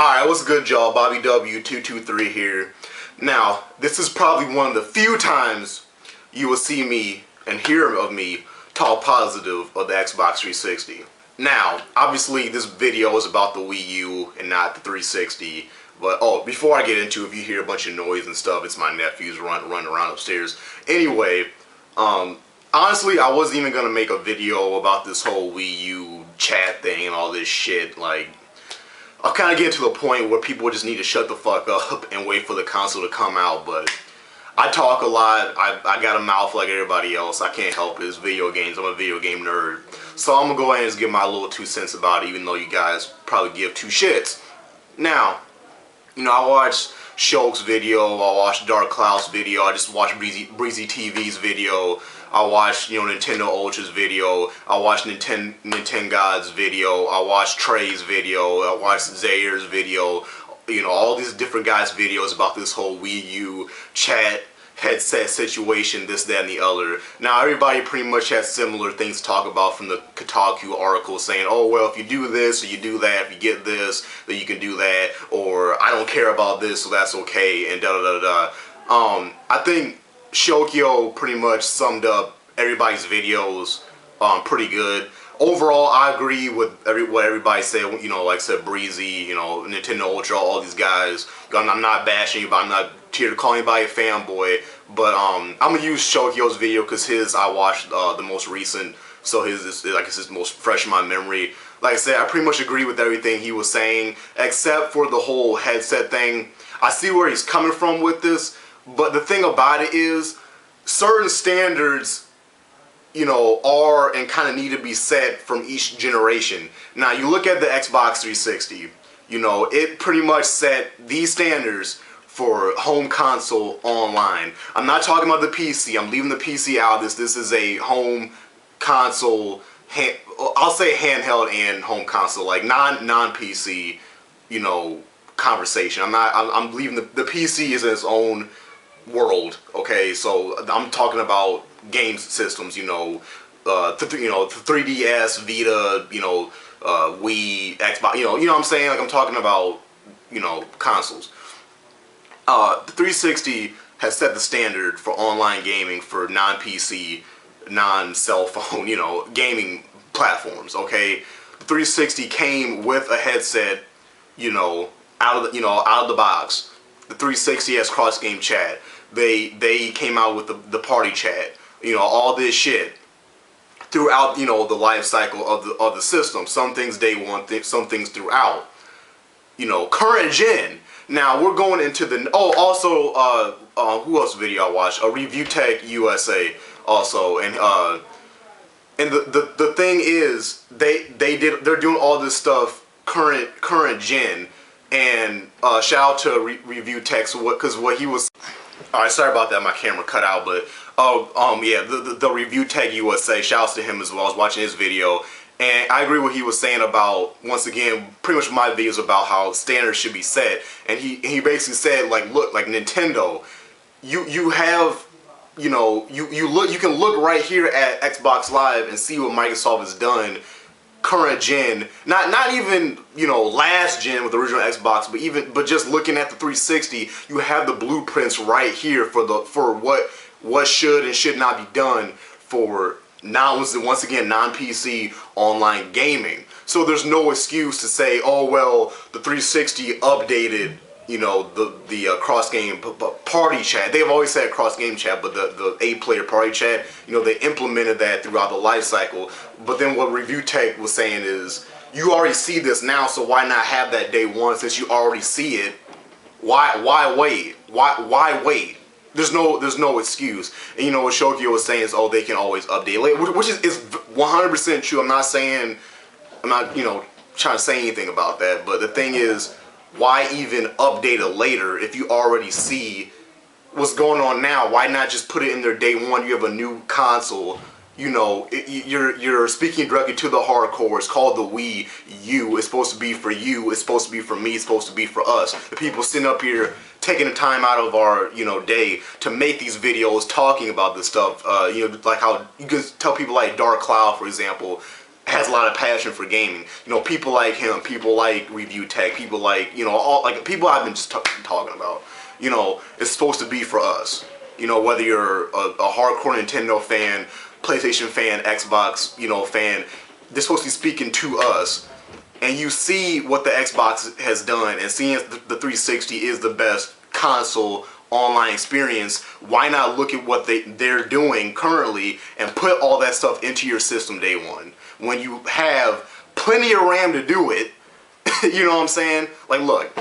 Alright, what's good, y'all? Bobby W223 here. Now, this is probably one of the few times you will see me and hear of me talk positive of the Xbox 360. Now, obviously this video is about the Wii U and not the 360. But, before I get into it, if you hear a bunch of noise and stuff, it's my nephews running around upstairs. Anyway, honestly, I wasn't even going to make a video about this whole Wii U Chat thing and all this shit. Like, I'll kind of get to the point where people just need to shut the fuck up and wait for the console to come out, but I talk a lot. I got a mouth like everybody else. I can't help it. It's video games. I'm a video game nerd. So I'm going to go ahead and just give my little 2 cents about it, even though you guys probably give 2 shits. Now, you know, I watched Shulk's video. I watched Dark Cloud's video. I just watched Breezy TV's video. I watched, Nintendo Ultra's video. I watched Nintendo's video. I watched Trey's video. I watched Zayr's video. All these different guys' videos about this whole Wii U Chat headset situation, this, that, and the other. Now, everybody pretty much has similar things to talk about from the Kotaku article saying, oh, well, if you do this or you do that, if you get this, then you can do that, or I don't care about this, so that's okay, and da-da-da-da. I think Shokyo pretty much summed up everybody's videos pretty good. Overall, I agree with what everybody said. Like I said, Breezy, Nintendo Ultra, all these guys. I'm not bashing you, but I'm not here to call anybody a fanboy. But I'm gonna use Shokyo's video because I watched the most recent, so his is like it's most fresh in my memory. Like I said, I pretty much agree with everything he was saying, except for the whole headset thing. I see where he's coming from with this, but the thing about it is, certain standards, are and kind of need to be set from each generation. Now, you look at the Xbox 360, it pretty much set these standards for home console online. I'm not talking about the PC. I'm leaving the PC out of this. This is a home console, I'll say handheld and home console, like non-PC, conversation. I'm leaving the PC is in its own world, okay? So I'm talking about game systems, the 3DS, Vita, Wii, Xbox, you know what I'm saying? Like, I'm talking about, consoles. The 360 has set the standard for online gaming for non-PC, non-cell phone, gaming platforms, okay? The 360 came with a headset, out of the box. The 360 has cross-game chat. They came out with the party chat, all this shit throughout, the life cycle of the system. Some things day one, some things throughout, current gen. Now we're going into the who else video I watched? A Review Tech USA also, and the thing is they're doing all this stuff current gen, and shout out to Review Tech because what he was. Alright, sorry about that, my camera cut out, but yeah, the Review Tech USA, shouts to him as well. I was watching his video, and I agree with what he was saying about, once again, pretty much my videos about how standards should be set, and he basically said, like, look, like Nintendo, you have, you can look right here at Xbox Live and see what Microsoft has done current gen, not even last gen with the original Xbox, but just looking at the 360, you have the blueprints right here for what should and should not be done for once again non-PC online gaming. So there's no excuse to say, oh well, the 360 updated the cross-game party chat. They've always said cross-game chat, but the 8-player party chat, they implemented that throughout the life cycle. But then what Review Tech was saying is, you already see this now, so why not have that day one since you already see it? Why wait? Why wait? There's no excuse. And what Shokyo was saying is, oh, they can always update later, which is 100% true. I'm not trying to say anything about that, but the thing is, why even update it later if you already see what's going on now? Why not just put it in there day one? You have a new console. You're speaking directly to the hardcore. It's called the Wii U. It's supposed to be for you. It's supposed to be for me. It's supposed to be for us. The people sitting up here taking the time out of our day to make these videos talking about this stuff. Like how you can tell people like Dark Cloud, for example. has a lot of passion for gaming. You know, people like him, people like Review Tech, people like, you know, all like people I've been just talking about. You know, it's supposed to be for us. You know, whether you're a hardcore Nintendo fan, PlayStation fan, Xbox, you know, fan, they're supposed to be speaking to us. And you see what the Xbox has done, and seeing the 360 is the best console online experience, why not look at what they're doing currently and put all that stuff into your system day one? When you have plenty of RAM to do it, you know what I'm saying? Like, look.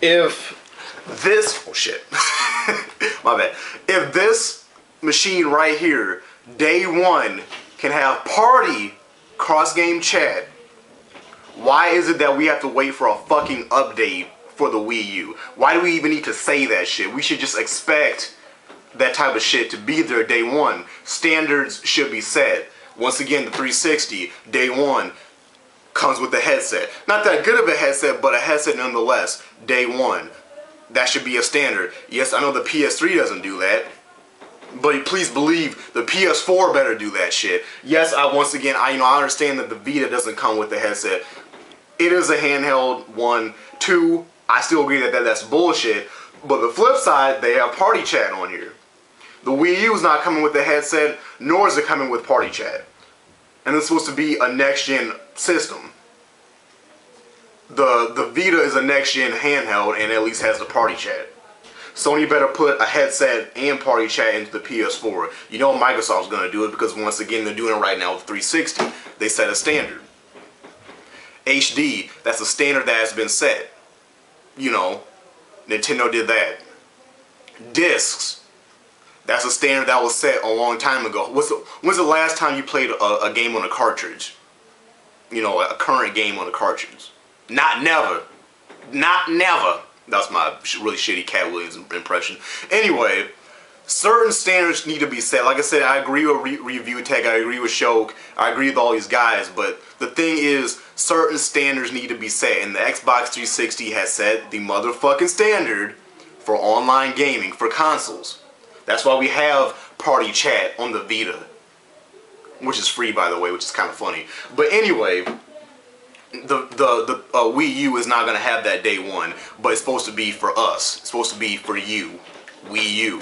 If this, oh shit, my bad. If this machine right here, day one, can have party cross-game chat, why is it that we have to wait for a fucking update for the Wii U? Why do we even need to say that shit? We should just expect that type of shit to be there day one. Standards should be set. Once again, the 360, day one, comes with the headset. Not that good of a headset, but a headset nonetheless, day one. That should be a standard. Yes, I know the PS3 doesn't do that, but please believe the PS4 better do that shit. Yes, once again, I understand that the Vita doesn't come with the headset. It is a handheld one. Two, I still agree that that's bullshit. But the flip side, they have party chat on here. The Wii U is not coming with the headset, nor is it coming with party chat. And it's supposed to be a next-gen system. The Vita is a next-gen handheld and at least has the party chat. Sony better put a headset and party chat into the PS4. You know Microsoft's going to do it because once again they're doing it right now with 360. They set a standard. HD, that's a standard that has been set. You know, Nintendo did that. Discs, that's a standard that was set a long time ago. When's the last time you played a game on a cartridge? You know, a current game on a cartridge. Not never. Not never. That's my really shitty Cat Williams impression. Anyway, certain standards need to be set. Like I said, I agree with Review Tech, I agree with Shoke, I agree with all these guys, but the thing is, certain standards need to be set, and the Xbox 360 has set the motherfucking standard for online gaming, for consoles. That's why we have party chat on the Vita, which is free, by the way, which is kind of funny. But anyway, the Wii U is not going to have that day one, but it's supposed to be for us. It's supposed to be for you, Wii U.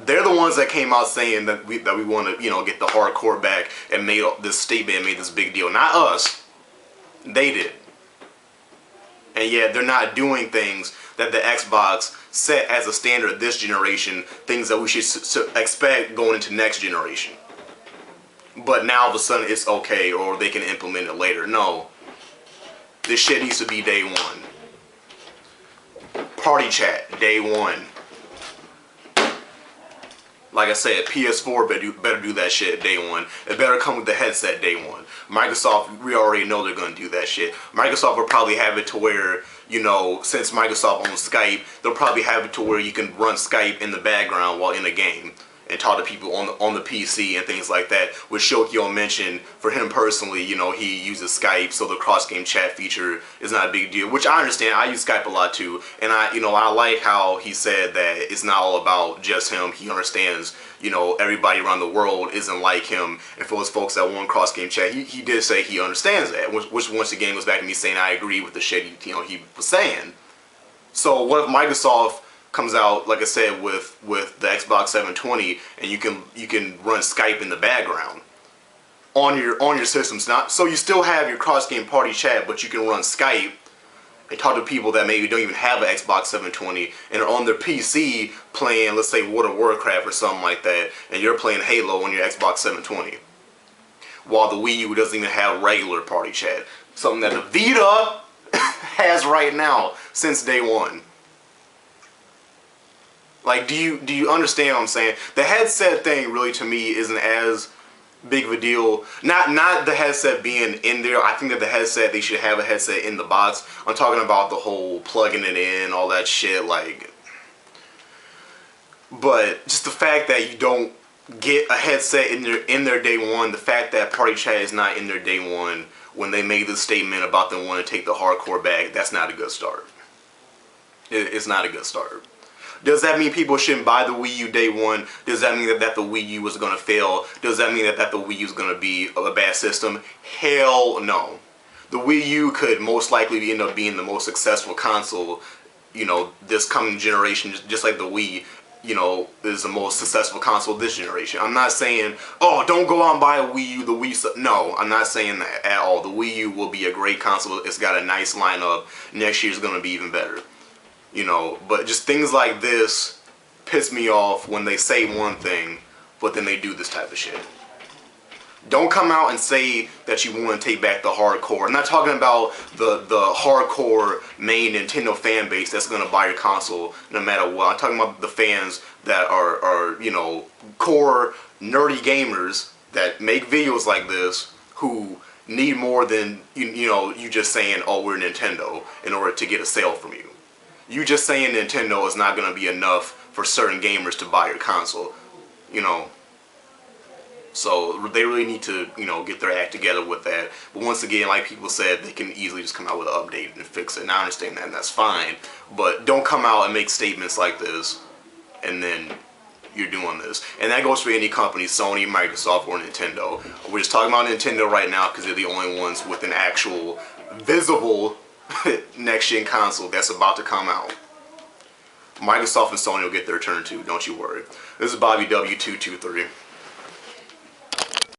They're the ones that came out saying that we want to, you know, get the hardcore back and made this statement and made this big deal. Not us. They did. And yet they're not doing things that the Xbox set as a standard this generation, things that we should expect going into next generation. But now all of a sudden it's okay, or they can implement it later. No. This shit needs to be day one. Party chat, day one. Like I said, PS4 better do that shit day one. It better come with the headset day one. Microsoft, we already know they're going to do that shit. Microsoft will probably have it to where, you know, since Microsoft owns Skype, they'll probably have it to where you can run Skype in the background while in a game and talk to people on the PC and things like that. Which Shokyo mentioned, for him personally, you know, he uses Skype, so the cross-game chat feature is not a big deal. Which I understand. I use Skype a lot too, and I like how he said that it's not all about just him. He understands, you know, everybody around the world isn't like him. And for those folks that want cross-game chat, he did say he understands that. Which once again goes back to me saying I agree with the shit he was saying. So what if Microsoft comes out, like I said, with the Xbox 720, and you can run Skype in the background on your systems. Not so you still have your cross game party chat, but you can run Skype and talk to people that maybe don't even have an Xbox 720 and are on their PC playing, let's say, World of Warcraft or something like that, and you're playing Halo on your Xbox 720, while the Wii U doesn't even have regular party chat, something that the Vita has right now since day one. Like, do you understand what I'm saying? The headset thing really, to me, isn't as big of a deal. Not the headset being in there. I think that the headset, they should have a headset in the box. I'm talking about the whole plugging it in, all that shit, like. But just the fact that you don't get a headset in their day one, the fact that party chat is not in their day one when they made this statement about them wanting to take the hardcore back, that's not a good start. It's not a good start. Does that mean people shouldn't buy the Wii U day one? Does that mean that the Wii U was going to fail? Does that mean that the Wii U is going to be a bad system? Hell no. The Wii U could most likely end up being the most successful console, you know, this coming generation, just like the Wii, you know, is the most successful console this generation. I'm not saying, oh, don't go out and buy a Wii U, the Wii. No, I'm not saying that at all. The Wii U will be a great console. It's got a nice lineup. Next year's going to be even better. You know, but just things like this piss me off when they say one thing, but then they do this type of shit. Don't come out and say that you want to take back the hardcore. I'm not talking about the hardcore main Nintendo fan base that's going to buy your console no matter what. I'm talking about the fans that are you know, core nerdy gamers that make videos like this who need more than, you know, you just saying, oh, we're Nintendo in order to get a sale from you. You just saying Nintendo is not going to be enough for certain gamers to buy your console, you know. So they really need to, you know, get their act together with that. But once again, like people said, they can easily just come out with an update and fix it. And I understand that, and that's fine. But don't come out and make statements like this, and then you're doing this. And that goes for any company, Sony, Microsoft, or Nintendo. We're just talking about Nintendo right now because they're the only ones with an actual visible next-gen console that's about to come out. Microsoft and Sony will get their turn too, don't you worry. This is Bobby W223.